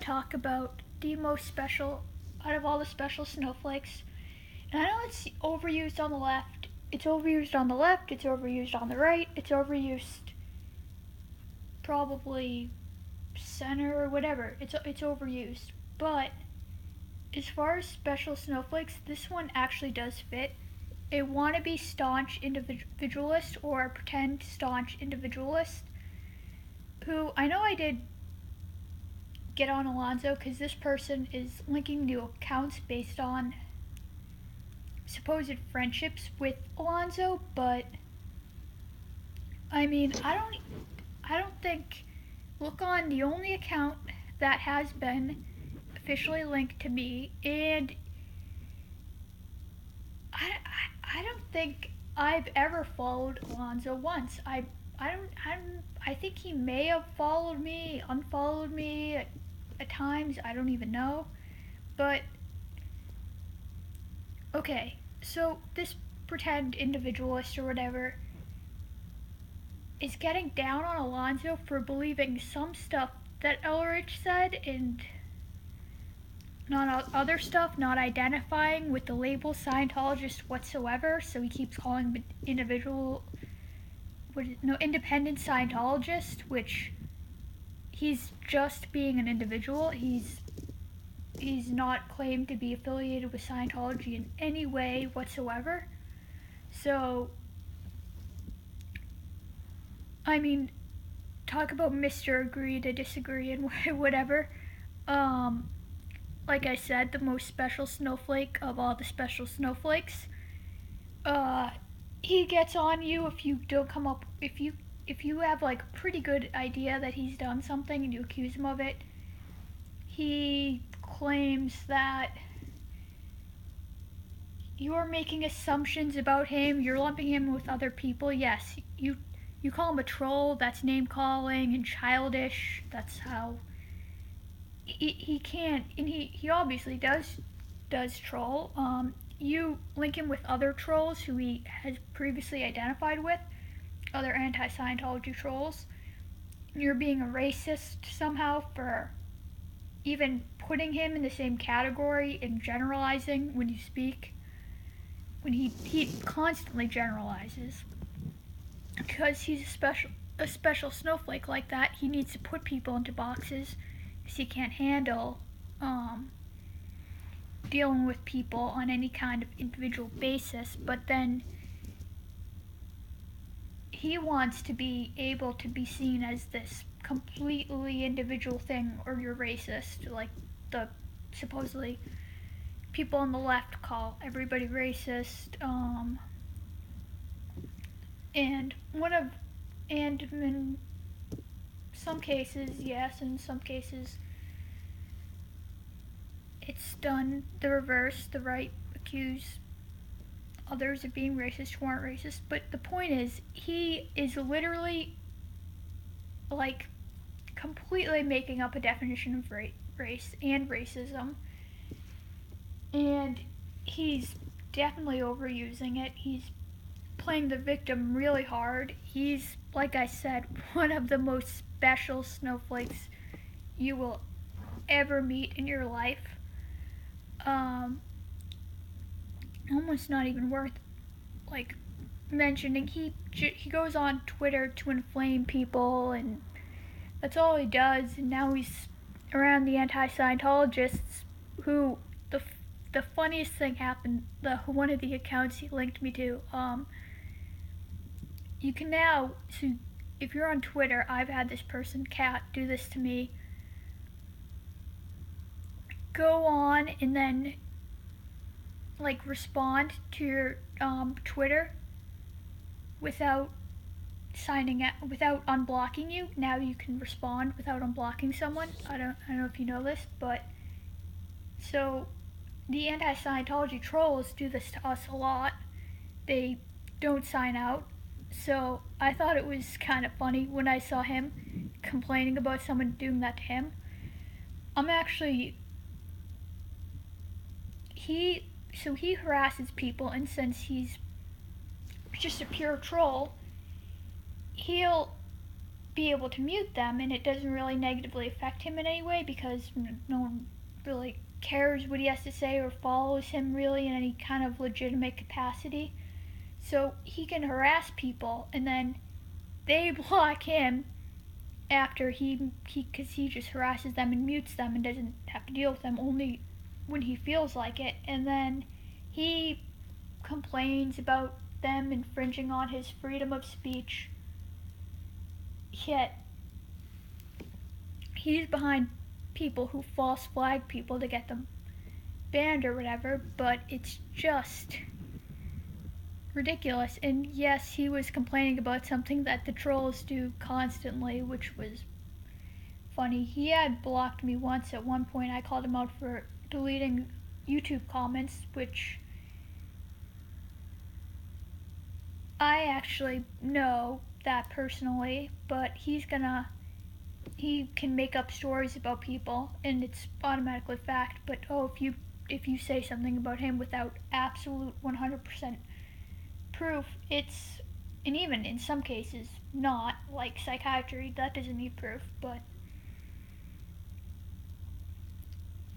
talk about the most special out of all the special snowflakes. And I know it's overused on the left. It's overused on the left. It's overused on the right. It's overused probably center or whatever. It's overused. But as far as special snowflakes, this one actually does fit. A wannabe staunch individualist or pretend staunch individualist who I know I did get on Alonzo because this person is linking to accounts based on supposed friendships with Alonzo, but I mean, I don't think. Look on the only account that has been officially linked to me, and I don't think I've ever followed Alonzo once. I think he may have followed me, unfollowed me at times. I don't even know, but okay. So this pretend individualist or whatever is getting down on Alonzo for believing some stuff that Ulrich said and not other stuff, not identifying with the label Scientologist whatsoever. So he keeps calling him independent Scientologist, which he's just being an individual. He's not claimed to be affiliated with Scientology in any way whatsoever. So I mean, talk about Mr. Agree to Disagree and whatever. Like I said, the most special snowflake of all the special snowflakes. He gets on you if you don't come up if you have like a pretty good idea that he's done something and you accuse him of it. He claims that you're making assumptions about him, you're lumping him with other people. Yes, you call him a troll, that's name calling and childish. That's how he can't, and he obviously does troll. You link him with other trolls who he has previously identified with, other anti-Scientology trolls. You're being a racist somehow for even putting him in the same category and generalizing when you speak. When he constantly generalizes. Because he's a special snowflake like that, he needs to put people into boxes because he can't handle dealing with people on any kind of individual basis. But then he wants to be able to be seen as this completely individual thing, or you're racist, like the supposedly people on the left call everybody racist. And in some cases, yes, in some cases, it's done the reverse. The right accuse others of being racist who aren't racist. But the point is, he is literally like completely making up a definition of race and racism, and he's definitely overusing it. He's playing the victim really hard. He's, like I said, one of the most special snowflakes you will ever meet in your life. Almost not even worth like mentioning. He goes on Twitter to inflame people, and that's all he does. And now he's around the anti-Scientologists, who the funniest thing happened. One of the accounts he linked me to. You can now, so if you're on Twitter, I've had this person, Kat, do this to me. Go on and then like respond to your Twitter without without unblocking you. Now you can respond without unblocking someone. I don't know if you know this, but so the anti-Scientology trolls do this to us a lot. They don't sign out. So I thought it was kind of funny when I saw him complaining about someone doing that to him. He harasses people, and since he's just a pure troll, he'll be able to mute them, and it doesn't really negatively affect him in any way because no one really cares what he has to say or follows him really in any kind of legitimate capacity. So he can harass people, and then they block him after because he just harasses them and mutes them and doesn't have to deal with them only when he feels like it. And then he complains about them infringing on his freedom of speech, yet he's behind people who false flag people to get them banned or whatever. But it's just ridiculous. And yes, he was complaining about something that the trolls do constantly, which was funny. He had blocked me once at one point. I called him out for deleting YouTube comments, which I actually know that personally, but he can make up stories about people and it's automatically fact. But if you say something about him without absolute 100% proof, and even in some cases not, like psychiatry, that doesn't need proof. But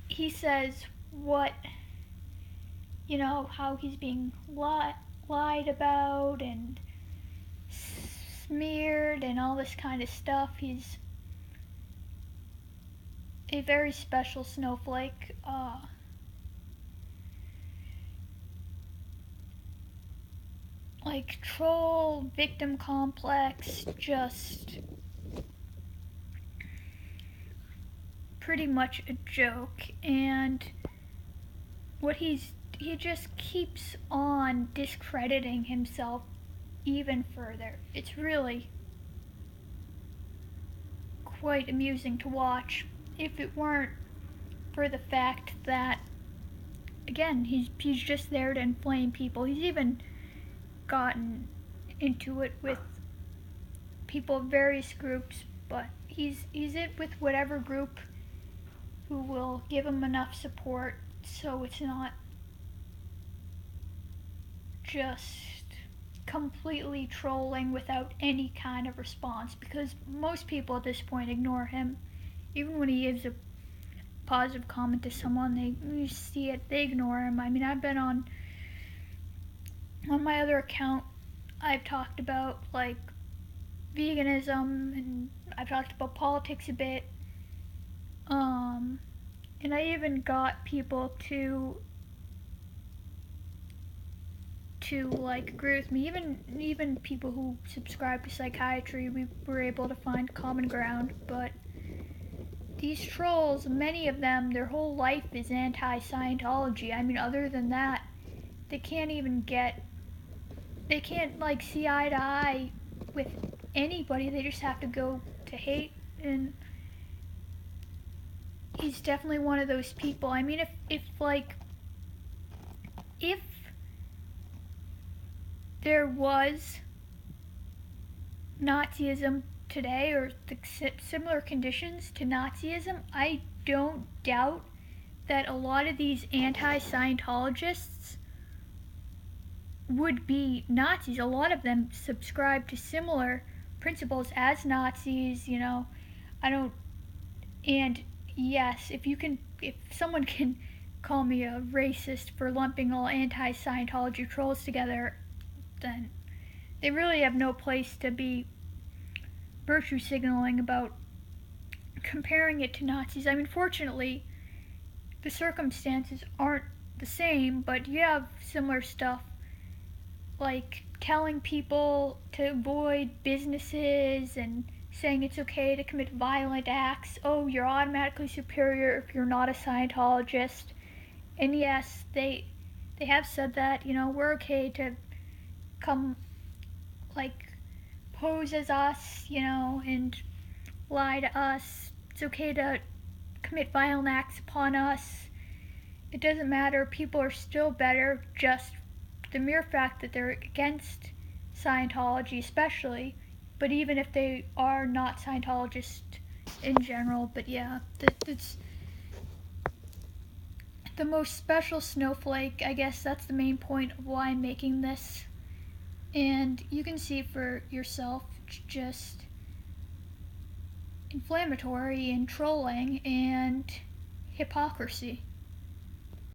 he says how he's being lied about and smeared and all this kind of stuff. He's a very special snowflake. Like troll, victim complex, just pretty much a joke. And he just keeps on discrediting himself even further. It's really quite amusing to watch if it weren't for the fact that, again, he's just there to inflame people. He's even gotten into it with people of various groups, but he's it with whatever group who will give him enough support so it's not just completely trolling without any kind of response, because most people at this point ignore him. Even when he gives a positive comment to someone, you see it, they ignore him. I mean, I've been on my other account, I've talked about like veganism and I've talked about politics a bit. And I even got people to like agree with me. Even people who subscribe to psychiatry, we were able to find common ground. But these trolls, many of them, their whole life is anti-Scientology. I mean, other than that, they can't like see eye to eye with anybody. They just have to go to hate. And he's definitely one of those people. I mean, if there was Nazism today or similar conditions to Nazism, I don't doubt that a lot of these anti-Scientologists would be Nazis. A lot of them subscribe to similar principles as Nazis, and yes, if someone can call me a racist for lumping all anti-Scientology trolls together, then they really have no place to be virtue signaling about comparing it to Nazis. I mean, fortunately, the circumstances aren't the same, but you have similar stuff like telling people to avoid businesses and saying it's okay to commit violent acts. Oh, you're automatically superior if you're not a Scientologist. And yes, they have said that, we're okay to come like pose as us, and lie to us. It's okay to commit violent acts upon us. It doesn't matter. People are still better. Just the mere fact that they're against Scientology especially, but even if they are not Scientologists in general. But yeah, it's the most special snowflake. I guess that's the main point of why I'm making this. And you can see for yourself just inflammatory and trolling and hypocrisy.